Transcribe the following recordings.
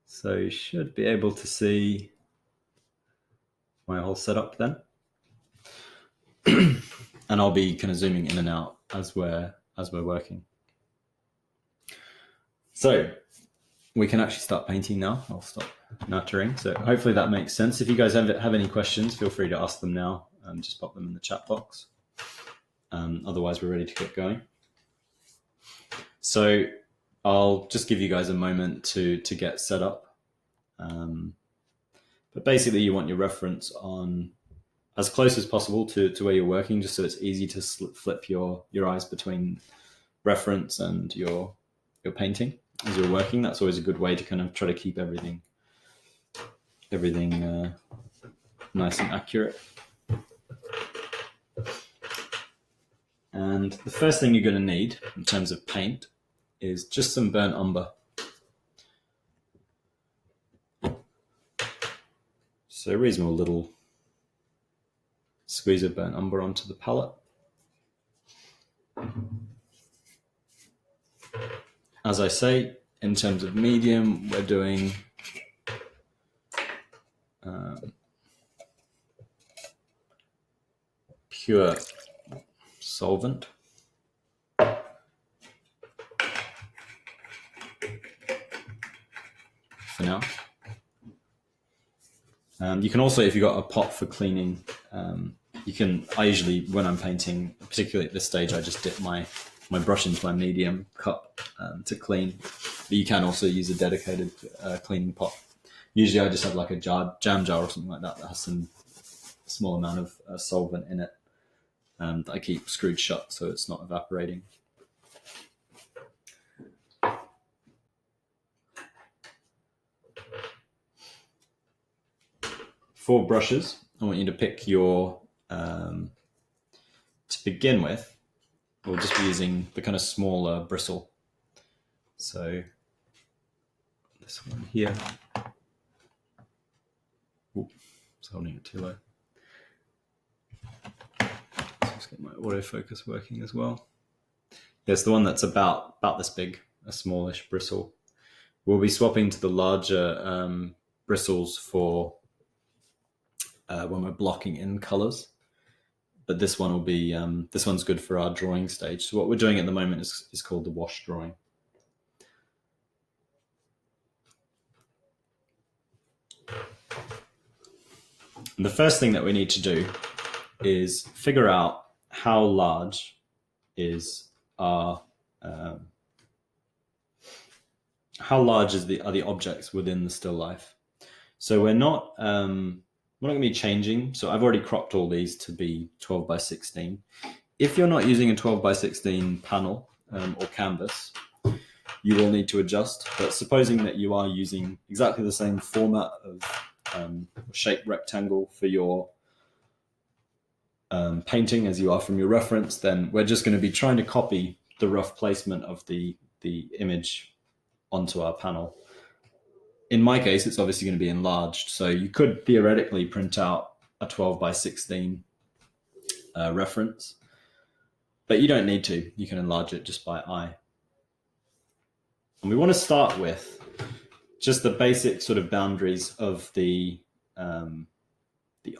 So you should be able to see my whole setup then. And I'll be kind of zooming in and out as we're working. So we can actually start painting now. I'll stop nattering. So hopefully that makes sense. If you guys have any questions, feel free to ask them now. Just pop them in the chat box. Otherwise, we're ready to get going. So I'll just give you guys a moment to get set up. But basically, you want your reference on as close as possible to where you're working, just so it's easy to flip your eyes between reference and your painting as you're working. That's always a good way to kind of try to keep everything nice and accurate. And the first thing you're going to need in terms of paint is just some burnt umber. So a reasonable little squeeze of burnt umber onto the palette. As I say, in terms of medium, we're doing pure solvent. For now. You can also, if you've got a pot for cleaning, I usually, when I'm painting, particularly at this stage, I just dip my brush into my medium cup to clean. But you can also use a dedicated cleaning pot. Usually I just have like a jam jar or something like that has some small amount of solvent in it that I keep screwed shut so it's not evaporating. For brushes, I want you to pick your, to begin with, we'll just be using the kind of smaller bristle. So this one here. Ooh, it's holding it too low. Let's just get my autofocus working as well. Yeah, it's the one that's about this big, a smallish bristle. We'll be swapping to the larger bristles for when we're blocking in colors, but this one will be this one's good for our drawing stage. So what we're doing at the moment is called the wash drawing. And the first thing that we need to do is figure out how large is our are the objects within the still life. So we're not going to be changing. So I've already cropped all these to be 12 by 16. If you're not using a 12 by 16 panel or canvas, you will need to adjust. But supposing that you are using exactly the same format of shaped rectangle for your painting as you are from your reference, then we're just going to be trying to copy the rough placement of the image onto our panel. In my case, it's obviously going to be enlarged. So you could theoretically print out a 12 by 16 reference, but you don't need to. You can enlarge it just by eye. And we want to start with just the basic sort of boundaries of the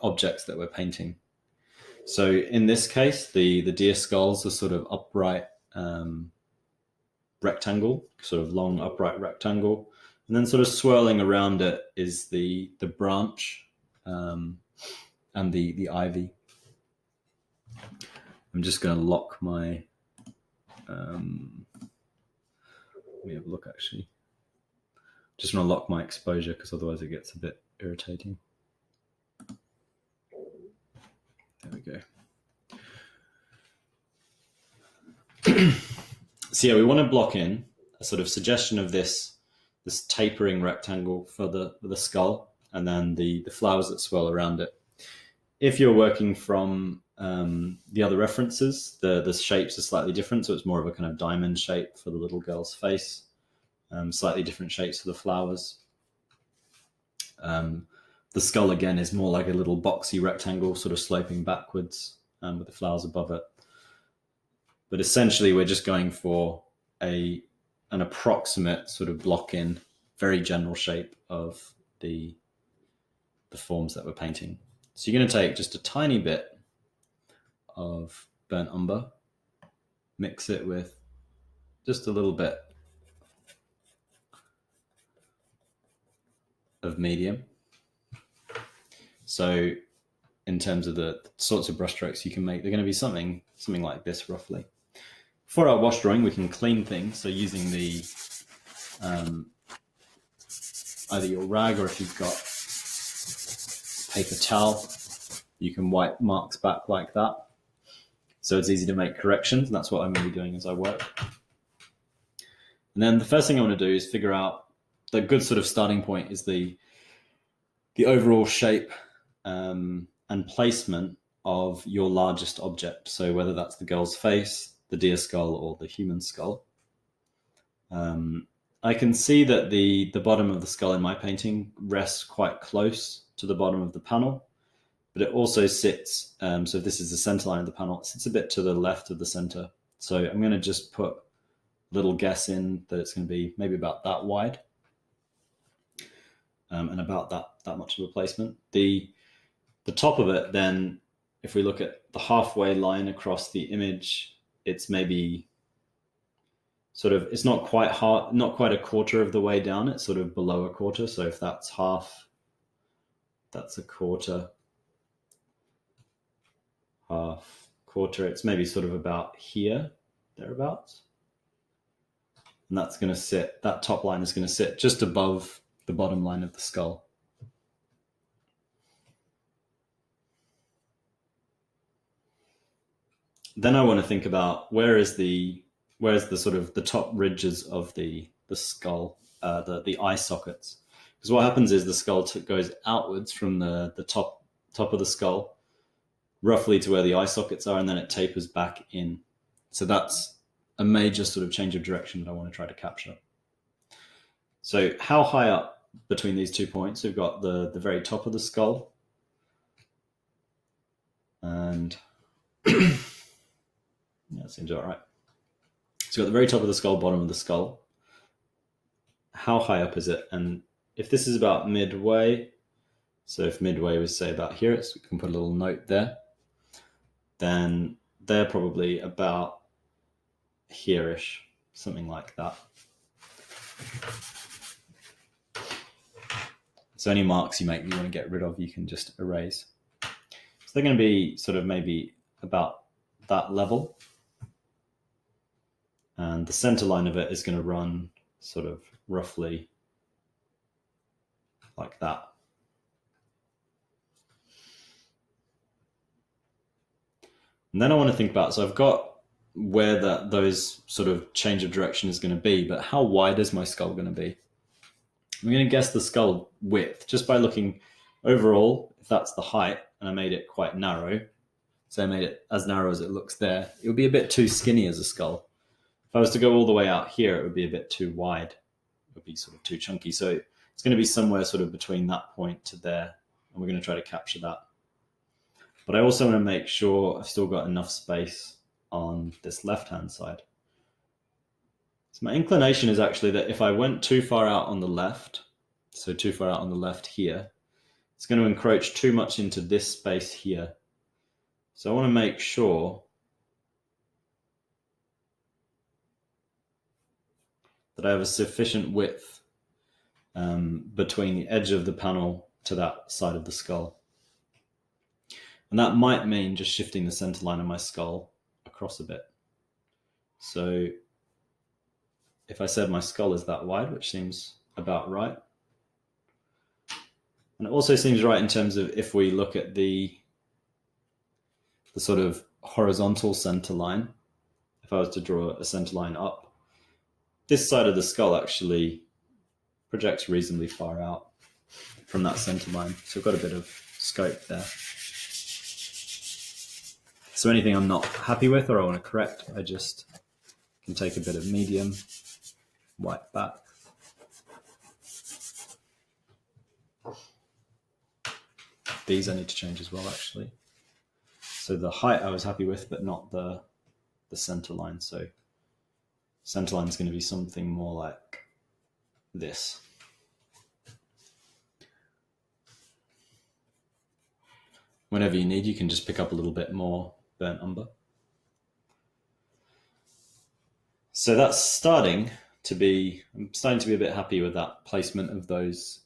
objects that we're painting. So in this case, the deer skulls are sort of upright rectangle, sort of long upright rectangle. And then sort of swirling around it is the branch and the ivy. I'm just going to lock my, let me have a look actually. Just want to lock my exposure because otherwise it gets a bit irritating. There we go. So yeah, we want to block in a sort of suggestion of this tapering rectangle for the skull, and then the flowers that swirl around it. If you're working from the other references, the shapes are slightly different, so it's more of a kind of diamond shape for the little girl's face, slightly different shapes for the flowers. The skull again is more like a little boxy rectangle, sort of sloping backwards with the flowers above it. But essentially, we're just going for an approximate sort of block in very general shape of the forms that we're painting. So you're going to take just a tiny bit of burnt umber, mix it with just a little bit of medium. So in terms of the sorts of brushstrokes you can make, they're going to be something like this roughly. For our wash drawing, we can clean things. So using the either your rag, or if you've got paper towel, you can wipe marks back like that. So it's easy to make corrections. And that's what I'm going to be doing as I work. And then the first thing I want to do is figure out the good sort of starting point is the overall shape and placement of your largest object. So whether that's the girl's face, the deer skull, or the human skull. I can see that the bottom of the skull in my painting rests quite close to the bottom of the panel, but it also sits, so if this is the center line of the panel, it sits a bit to the left of the center. So I'm going to just put a little guess in that it's going to be maybe about that wide, and about that much of a placement. The top of it, then, if we look at the halfway line across the image, it's maybe sort of, it's not quite a quarter of the way down. It's sort of below a quarter. So if that's half, that's a quarter, half, quarter. It's maybe sort of about here, thereabouts. And that's going to sit, that top line is going to sit just above the bottom line of the skull. Then I want to think about where's the sort of the top ridges of the skull, the eye sockets. Because what happens is the skull goes outwards from the top of the skull, roughly to where the eye sockets are, and then it tapers back in. So that's a major sort of change of direction that I want to try to capture. So how high up between these 2 points? We've got the very top of the skull, and yeah, it seems all right. So you've got the very top of the skull, bottom of the skull. How high up is it? And if this is about midway, so if midway was, say, about here, we can put a little note there, then they're probably about here-ish, something like that. So any marks you make that you want to get rid of, you can just erase. So they're going to be sort of maybe about that level. And the center line of it is going to run sort of roughly like that. And then I want to think about, so I've got where those sort of change of direction is going to be, but how wide is my skull going to be? I'm going to guess the skull width just by looking overall. If that's the height and I made it quite narrow, so I made it as narrow as it looks there, it would be a bit too skinny as a skull. If I was to go all the way out here, it would be a bit too wide. It would be sort of too chunky. So it's going to be somewhere sort of between that point to there, and we're going to try to capture that. But I also want to make sure I've still got enough space on this left-hand side. So my inclination is actually that if I went too far out on the left, so too far out on the left here, it's going to encroach too much into this space here. So I want to make sure that I have a sufficient width between the edge of the panel to that side of the skull. And that might mean just shifting the center line of my skull across a bit. So if I said my skull is that wide, which seems about right. And it also seems right in terms of if we look at the sort of horizontal center line, if I was to draw a center line up, this side of the skull actually projects reasonably far out from that center line. So I've got a bit of scope there. So anything I'm not happy with or I want to correct, I just can take a bit of medium, wipe back. These I need to change as well, actually. So the height I was happy with, but not the center line. So center line is going to be something more like this. whenever you need, you can just pick up a little bit more burnt umber. So that's starting to be, I'm starting to be a bit happy with that placement of those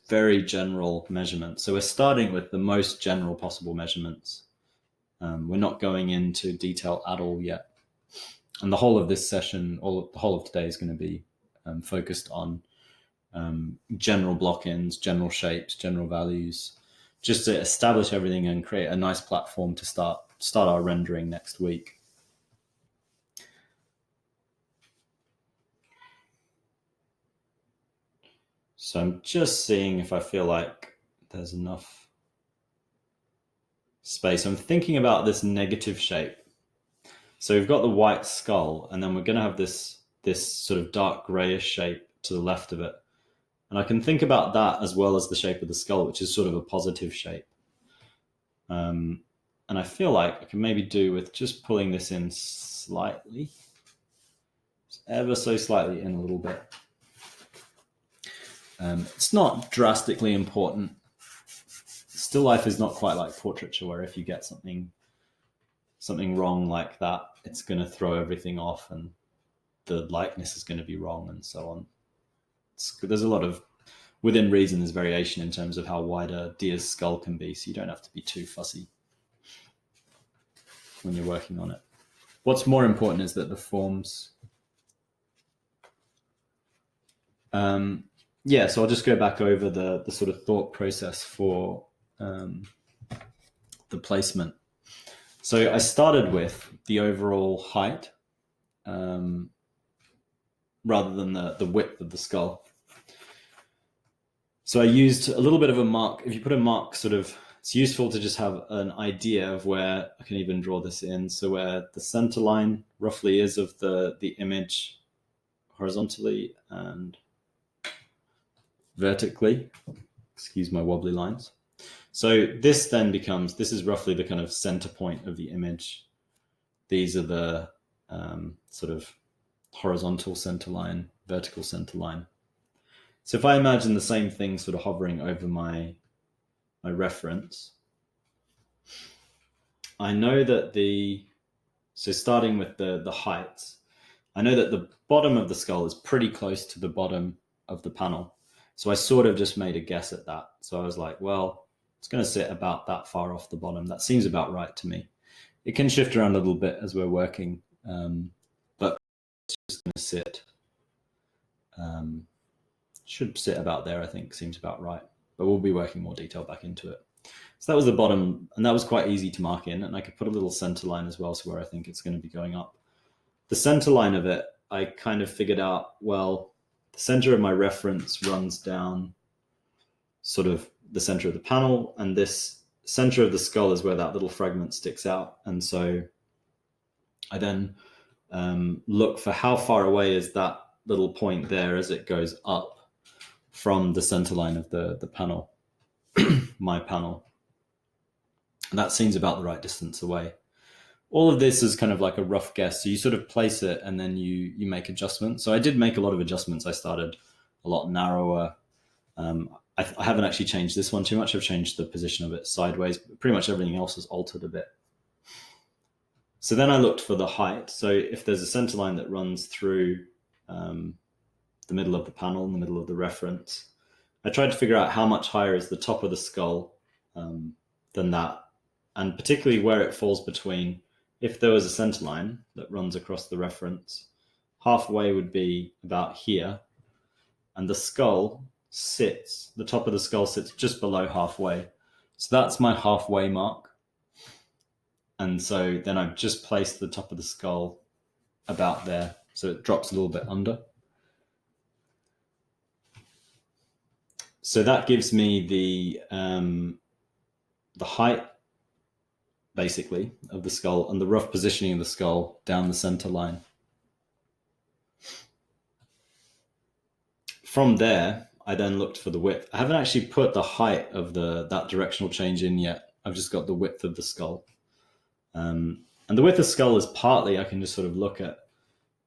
very general measurements. So we're starting with the most general possible measurements. We're not going into detail at all yet. And the whole of this session, the whole of today is going to be focused on general block-ins, general shapes, general values, just to establish everything and create a nice platform to start our rendering next week. So I'm just seeing if I feel like there's enough space. I'm thinking about this negative shape. So we've got the white skull, and then we're going to have this sort of dark grayish shape to the left of it. And I can think about that as well as the shape of the skull, which is sort of a positive shape. And I feel like I can maybe do with just pulling this in slightly, just ever so slightly in a little bit. It's not drastically important. Still life is not quite like portraiture, where if you get something wrong like that, it's going to throw everything off and the likeness is going to be wrong and so on. There's a lot of, within reason, there's variation in terms of how wide a deer's skull can be, so you don't have to be too fussy when you're working on it. What's more important is that the forms... yeah, so I'll just go back over the sort of thought process for the placement. So I started with the overall height rather than the width of the skull. So I used a little bit of a mark. If you put a mark, sort of, it's useful to just have an idea of where, I can even draw this in, so where the center line roughly is of the image horizontally and vertically. Excuse my wobbly lines. So this then becomes, this is roughly the kind of center point of the image. These are the sort of horizontal center line, vertical center line. So if I imagine the same thing sort of hovering over my reference, I know that so starting with the height, I know that the bottom of the skull is pretty close to the bottom of the panel. So I sort of just made a guess at that. So I was like, well, it's going to sit about that far off the bottom. That seems about right to me. It can shift around a little bit as we're working, but it's just going to sit. Should sit about there, I think, seems about right. But we'll be working more detail back into it. So that was the bottom, and that was quite easy to mark in. And I could put a little center line as well, so where I think it's going to be going up. The center line of it, I kind of figured out, well, the center of my reference runs down sort of the center of the panel, and this center of the skull is where that little fragment sticks out. And so I then look for how far away is that little point there as it goes up from the center line of the panel, my panel. And that seems about the right distance away. All of this is kind of like a rough guess. So you sort of place it and then you make adjustments. So I did make a lot of adjustments. I started a lot narrower. I haven't actually changed this one too much. I've changed the position of it sideways. But pretty much everything else has altered a bit. So then I looked for the height. So if there's a center line that runs through the middle of the panel, in the middle of the reference, I tried to figure out how much higher is the top of the skull than that, and particularly where it falls between. If there was a center line that runs across the reference, halfway would be about here, and the skull sits, the top of the skull sits just below halfway. So that's my halfway mark. And so then I've just placed the top of the skull about there, so it drops a little bit under. So that gives me the height, basically, of the skull and the rough positioning of the skull down the center line. From there, I then looked for the width. I haven't actually put the height of that directional change in yet. I've just got the width of the skull. And the width of the skull is partly, I can just sort of look at,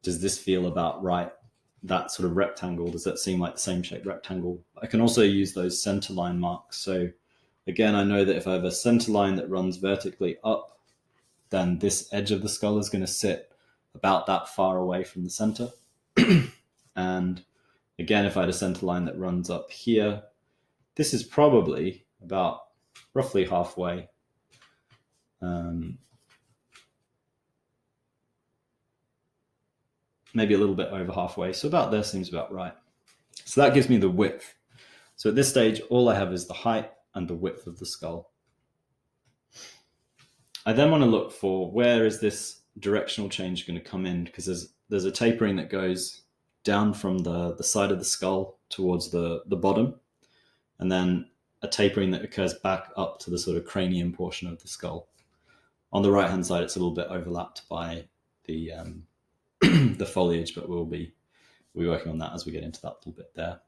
does this feel about right? That sort of rectangle, does that seem like the same shape rectangle? I can also use those center line marks. So Again, I know that if I have a center line that runs vertically up, then this edge of the skull is going to sit about that far away from the center. And again, if I had a center line that runs up here, this is probably about roughly halfway. Maybe a little bit over halfway. So about there seems about right. So that gives me the width. So at this stage, all I have is the height and the width of the skull. I then want to look for where is this directional change going to come in, because there's a tapering that goes down from the side of the skull towards the bottom, and then a tapering that occurs back up to the sort of cranium portion of the skull. On the right hand side, it's a little bit overlapped by the the foliage, but we'll be working on that as we get into that little bit there.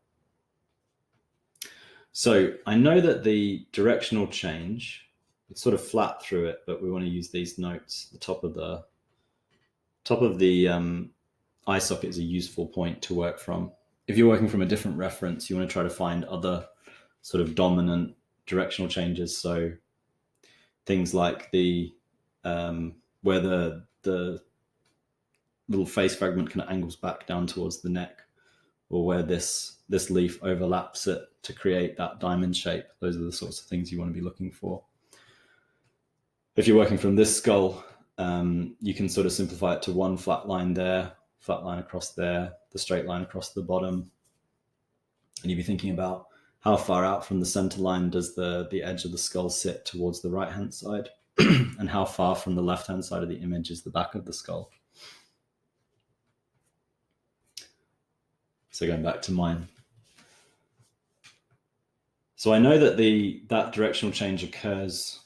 So I know that the directional change, it's sort of flat through it, but we want to use these notes. The top of the eye socket is a useful point to work from. If you're working from a different reference, you want to try to find other sort of dominant directional changes. So things like the where the little face fragment kind of angles back down towards the neck, or where this leaf overlaps it to create that diamond shape. Those are the sorts of things you want to be looking for. If you're working from this skull, you can sort of simplify it to one flat line there, flat line across there, the straight line across the bottom. And you'd be thinking about how far out from the center line does the edge of the skull sit towards the right-hand side, and how far from the left-hand side of the image is the back of the skull. So going back to mine. So I know that that directional change occurs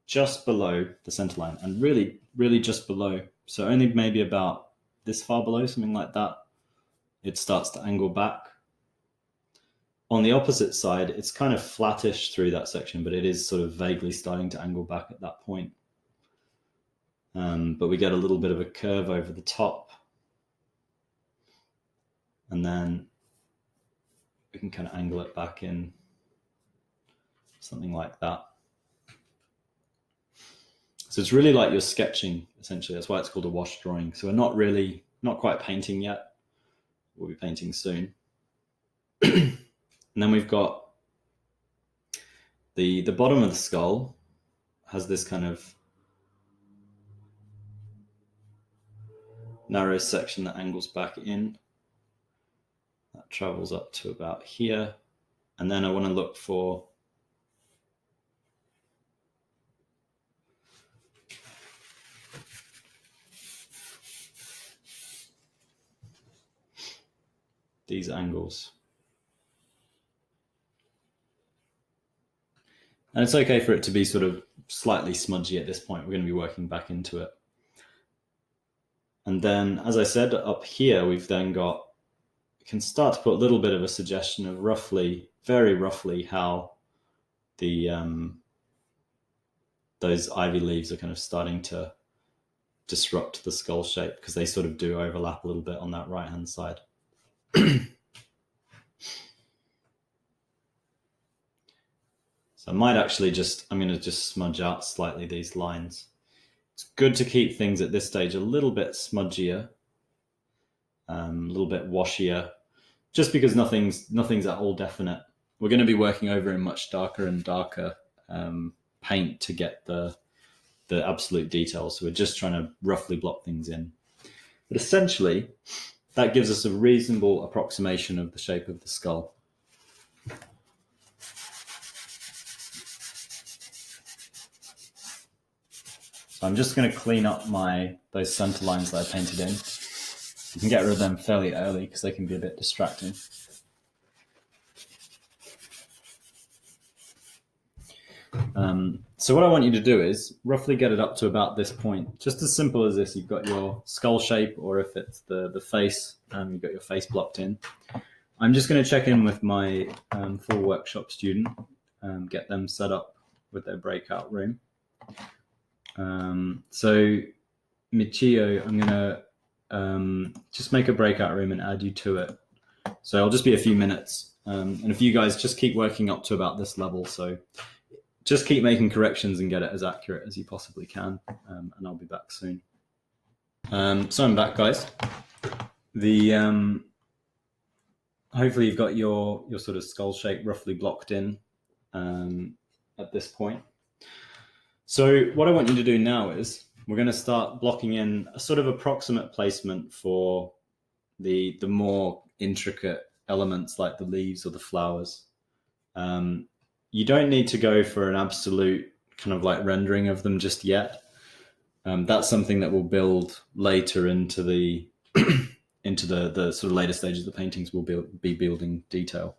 just below the center line, and really, really just below. So only maybe about this far below, something like that, it starts to angle back. On the opposite side, it's kind of flattish through that section, but it is sort of vaguely starting to angle back at that point. But we get a little bit of a curve over the top. And then we can kind of angle it back in, something like that. So it's really like you're sketching, essentially. That's why it's called a wash drawing. So we're not quite painting yet. We'll be painting soon. And then we've got the bottom of the skull has this kind of narrow section that angles back in. That travels up to about here. And then I want to look for these angles. And it's okay for it to be sort of slightly smudgy at this point. We're going to be working back into it. And then, as I said, up here, we've then got, we can start to put a little bit of a suggestion of roughly, very roughly, how the those ivy leaves are kind of starting to disrupt the skull shape, because they sort of do overlap a little bit on that right-hand side. So I might actually I'm going to just smudge out slightly these lines. It's good to keep things at this stage a little bit smudgier, a little bit washier, just because nothing's at all definite. We're going to be working over in much darker and darker paint to get the absolute details. So we're just trying to roughly block things in. But essentially, that gives us a reasonable approximation of the shape of the skull. So I'm just going to clean up those center lines that I painted in. You can get rid of them fairly early because they can be a bit distracting. So what I want you to do is roughly get it up to about this point. Just as simple as this. You've got your skull shape, or if it's the face, you've got your face blocked in. I'm just going to check in with my full workshop student, get them set up with their breakout room. So Michio, I'm going to just make a breakout room and add you to it. So I'll just be a few minutes. And if you guys just keep working up to about this level. So just keep making corrections and get it as accurate as you possibly can. And I'll be back soon. So I'm back, guys. Hopefully you've got your sort of skull shape roughly blocked in at this point. So what I want you to do now is we're going to start blocking in a sort of approximate placement for the more intricate elements like the leaves or the flowers. You don't need to go for an absolute kind of like rendering of them just yet. That's something that will build later into the into the sort of later stages of the paintings. Will be building detail.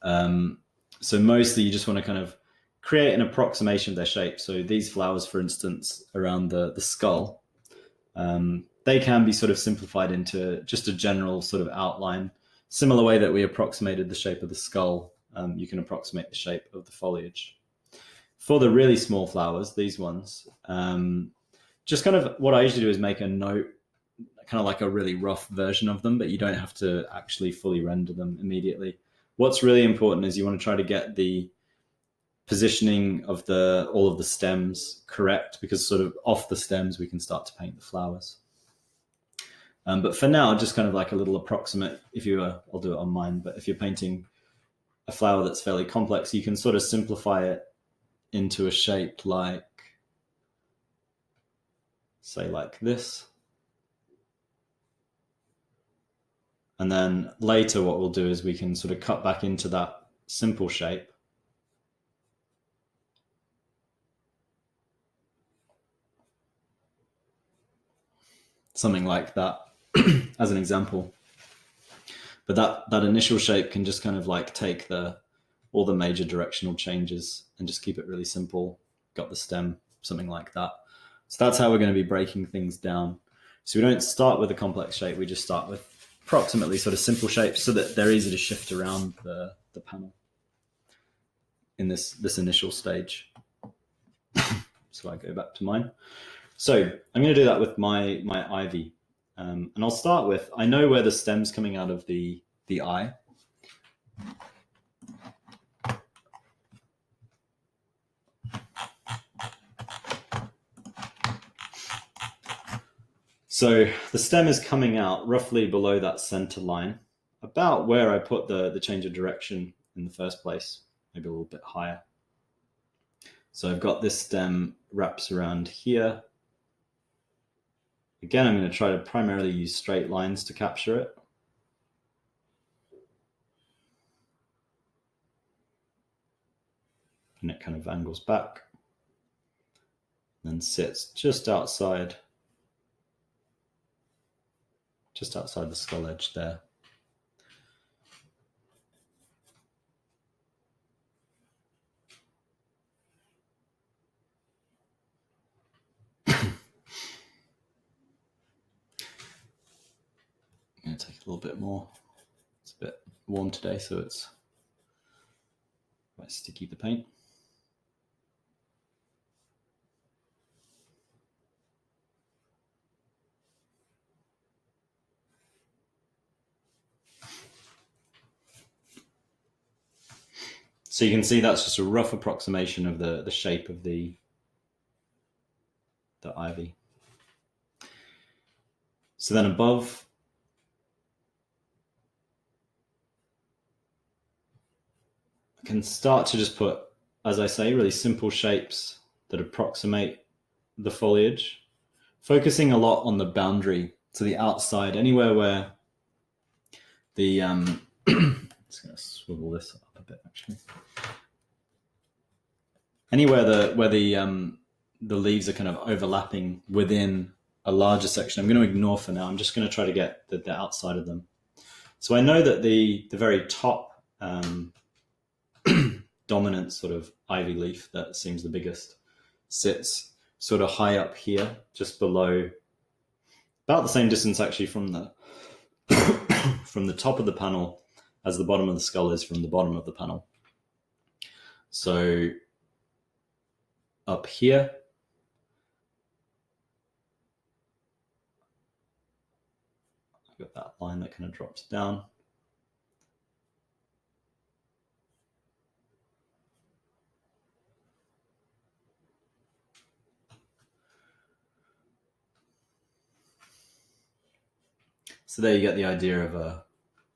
So mostly you just want to kind of create an approximation of their shape. So these flowers, for instance, around the skull, they can be sort of simplified into just a general sort of outline. Similar way that we approximated the shape of the skull, you can approximate the shape of the foliage. For the really small flowers, these ones, just kind of what I usually do is make a note, kind of like a really rough version of them, but you don't have to actually fully render them immediately. What's really important is you want to try to get the positioning of all of the stems correct, because sort of off the stems we can start to paint the flowers. But for now, just kind of like a little approximate, I'll do it on mine, but if you're painting a flower that's fairly complex, you can sort of simplify it into a shape like, say, like this. And then later what we'll do is we can sort of cut back into that simple shape. Something like that as an example. But that initial shape can just kind of like take all the major directional changes and just keep it really simple. Got the stem, something like that. So that's how we're going to be breaking things down. So we don't start with a complex shape, we just start with approximately sort of simple shapes so that they're easy to shift around the panel in this initial stage. So I go back to mine. So I'm going to do that with my ivy. And I'll start with, I know where the stem's coming out of the eye. So the stem is coming out roughly below that center line, about where I put the change of direction in the first place, maybe a little bit higher. So I've got this stem wraps around here. Again, I'm going to try to primarily use straight lines to capture it. And it kind of angles back and sits just outside the skull edge there. I'm going to take a little bit more. It's a bit warm today, so it's quite sticky, the paint. So you can see that's just a rough approximation of the shape of the ivy. So then above, I can start to just put, as I say, really simple shapes that approximate the foliage, focusing a lot on the boundary, to the outside, anywhere where the just going to swivel this up a bit actually. Anywhere where the leaves are kind of overlapping within a larger section, I'm going to ignore for now. I'm just going to try to get the outside of them. So I know that the very top dominant sort of ivy leaf that seems the biggest sits sort of high up here, just below, about the same distance actually from the from the top of the panel as the bottom of the skull is from the bottom of the panel. So up here, I've got that line that kind of drops down. So there you get the idea of a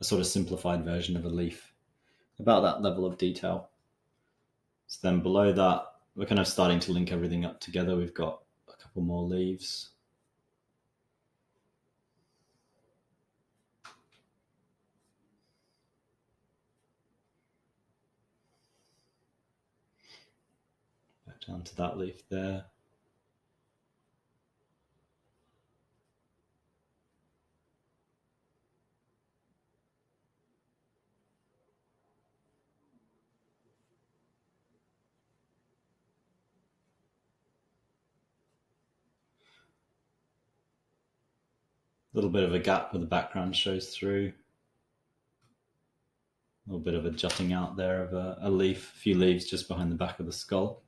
sort of simplified version of a leaf, about that level of detail. So then below that, we're kind of starting to link everything up together. We've got a couple more leaves. Back down to that leaf there. A little bit of a gap where the background shows through. A little bit of a jutting out there of a leaf, a few leaves just behind the back of the skull.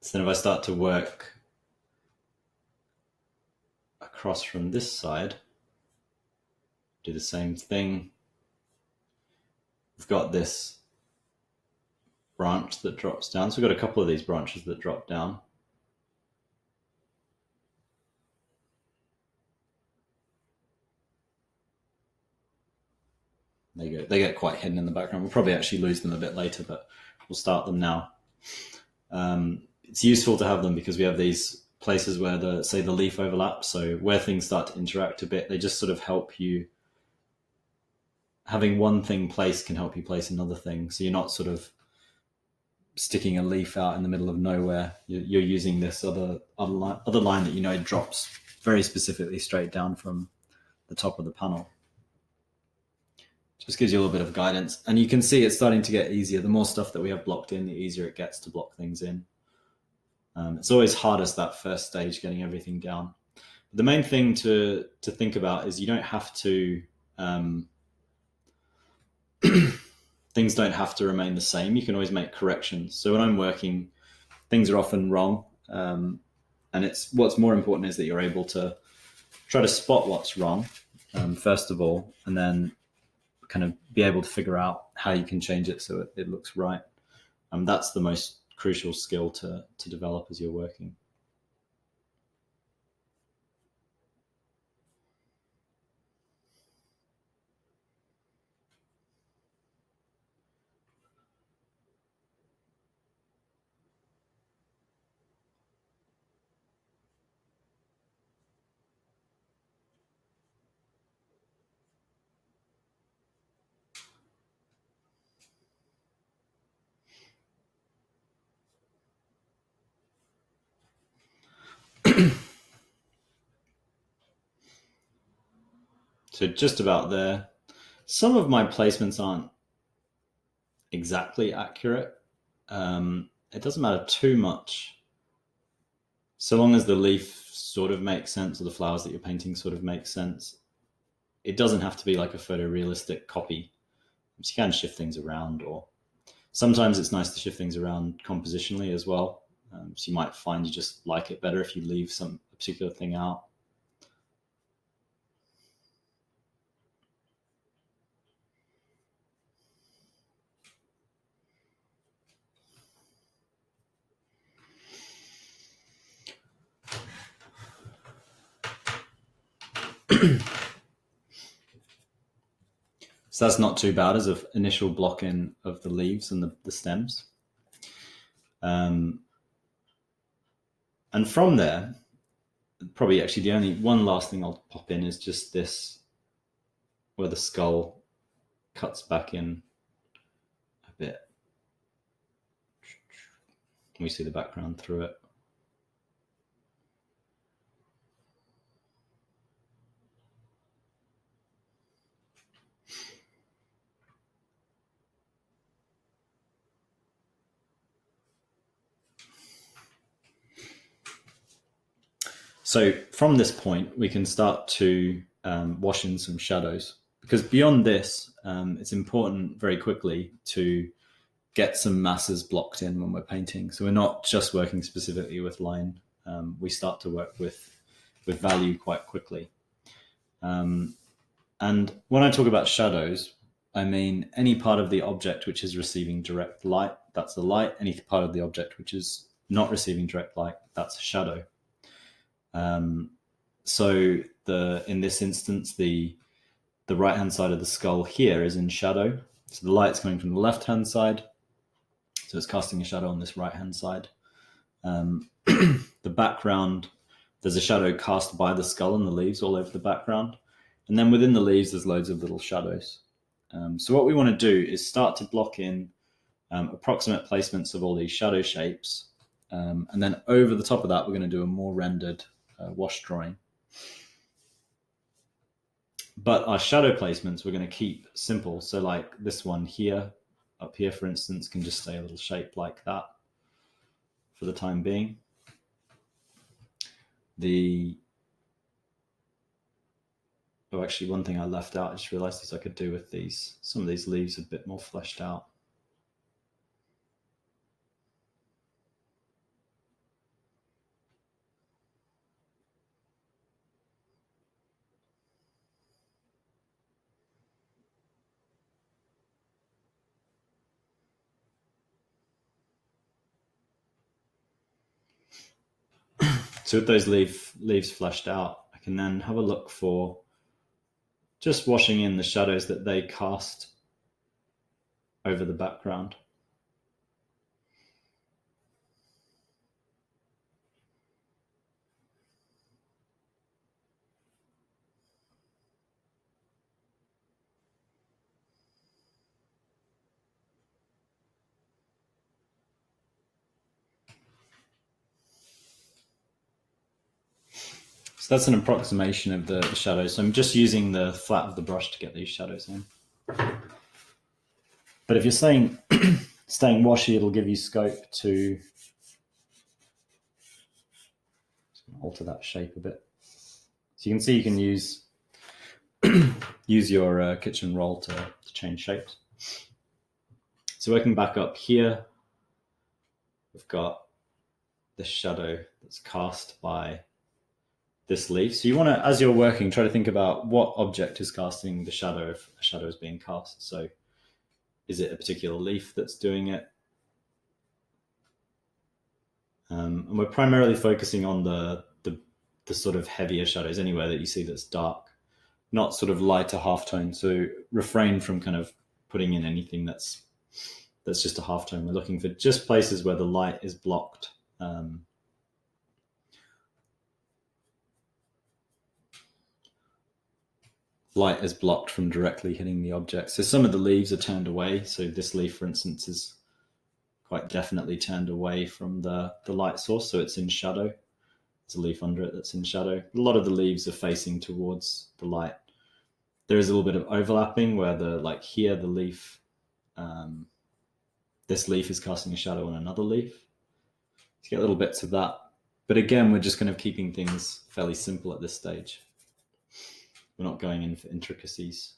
So then if I start to work across from this side, do the same thing. We've got this branch that drops down. So we've got a couple of these branches that drop down. There you go. They get quite hidden in the background. We'll probably actually lose them a bit later, but we'll start them now. It's useful to have them because we have these places where the leaf overlaps. So where things start to interact a bit, they just sort of help you. Having one thing placed can help you place another thing. So you're not sort of sticking a leaf out in the middle of nowhere. You're using this other line that you know drops very specifically straight down from the top of the panel. Just gives you a little bit of guidance. And you can see it's starting to get easier. The more stuff that we have blocked in, the easier it gets to block things in. It's always hardest that first stage, getting everything down. But the main thing to think about is you don't have to... things don't have to remain the same. You can always make corrections. So when I'm working, things are often wrong. And what's more important is that you're able to try to spot what's wrong, first of all, and then kind of be able to figure out how you can change it so it looks right. That's the most crucial skill to develop as you're working. So just about there. Some of my placements aren't exactly accurate. It doesn't matter too much, so long as the leaf sort of makes sense, or the flowers that you're painting sort of make sense. It doesn't have to be like a photorealistic copy. So you can shift things around, or sometimes it's nice to shift things around compositionally as well. So you might find you just like it better if you leave a particular thing out. So that's not too bad as an initial block in of the leaves and the stems. And from there, probably actually the only one last thing I'll pop in is just this, where the skull cuts back in a bit. We see the background through it. So from this point, we can start to wash in some shadows, because beyond this, it's important very quickly to get some masses blocked in when we're painting. So we're not just working specifically with line. We start to work with value quite quickly. And when I talk about shadows, I mean any part of the object which is receiving direct light, that's the light. Any part of the object which is not receiving direct light, that's a shadow. So in this instance, the right-hand side of the skull here is in shadow. So the light's coming from the left-hand side, so it's casting a shadow on this right-hand side. The background, there's a shadow cast by the skull and the leaves all over the background. And then within the leaves, there's loads of little shadows. So what we want to do is start to block in approximate placements of all these shadow shapes. And then over the top of that, we're going to do a more rendered wash drawing. But our shadow placements, we're going to keep simple. So like this one here, up here, for instance, can just stay a little shape like that for the time being. Oh, actually, one thing I left out, I just realized is I could do with these. Some of these leaves a bit more fleshed out. So with those leaves fleshed out, I can then have a look for just washing in the shadows that they cast over the background. So that's an approximation of the shadows. So I'm just using the flat of the brush to get these shadows in. But if you're staying washy, it'll give you scope to alter that shape a bit. So you can see you can use your kitchen roll to change shapes. So working back up here, we've got this shadow that's cast by this leaf. So you want to, as you're working, try to think about what object is casting the shadow if a shadow is being cast. So is it a particular leaf that's doing it? And we're primarily focusing on the sort of heavier shadows, anywhere that you see that's dark, not sort of lighter halftone. So refrain from kind of putting in anything that's just a halftone. We're looking for just places where the light is blocked. Light is blocked from directly hitting the object. So some of the leaves are turned away. So this leaf, for instance, is quite definitely turned away from the light source. So it's in shadow. There's a leaf under it that's in shadow. A lot of the leaves are facing towards the light. There is a little bit of overlapping where here the leaf, this leaf is casting a shadow on another leaf. You get little bits of that. But again, we're just kind of keeping things fairly simple at this stage. We're not going in for intricacies.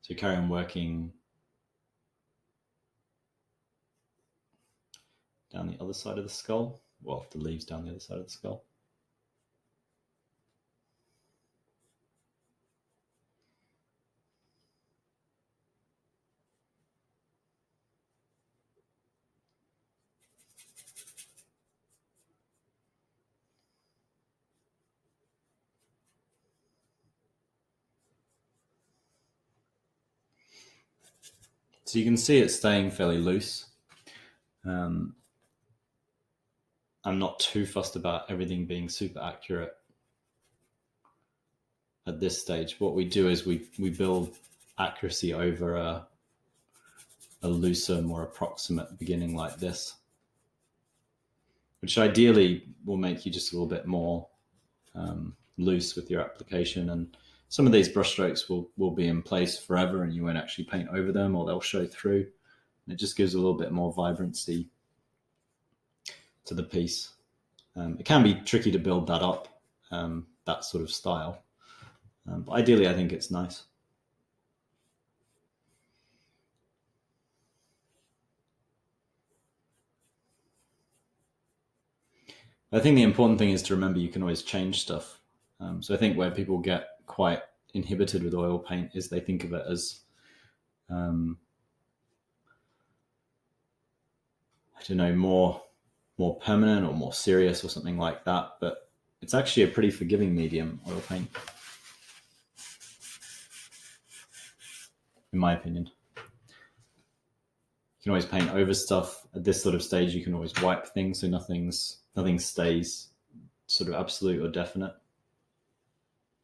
So carry on working down the other side of the skull. Well, the leaves down the other side of the skull. So you can see it's staying fairly loose. I'm not too fussed about everything being super accurate at this stage. What we do is we build accuracy over a looser, more approximate beginning like this, which ideally will make you just a little bit more loose with your application. And some of these brushstrokes will be in place forever and you won't actually paint over them, or they'll show through. And it just gives a little bit more vibrancy to the piece. It can be tricky to build that up, that sort of style. But ideally, I think it's nice. I think the important thing is to remember you can always change stuff. So I think where people get quite inhibited with oil paint is they think of it as, I don't know, more permanent or more serious or something like that. But it's actually a pretty forgiving medium, oil paint, in my opinion. You can always paint over stuff. At this sort of stage, you can always wipe things so nothing stays sort of absolute or definite.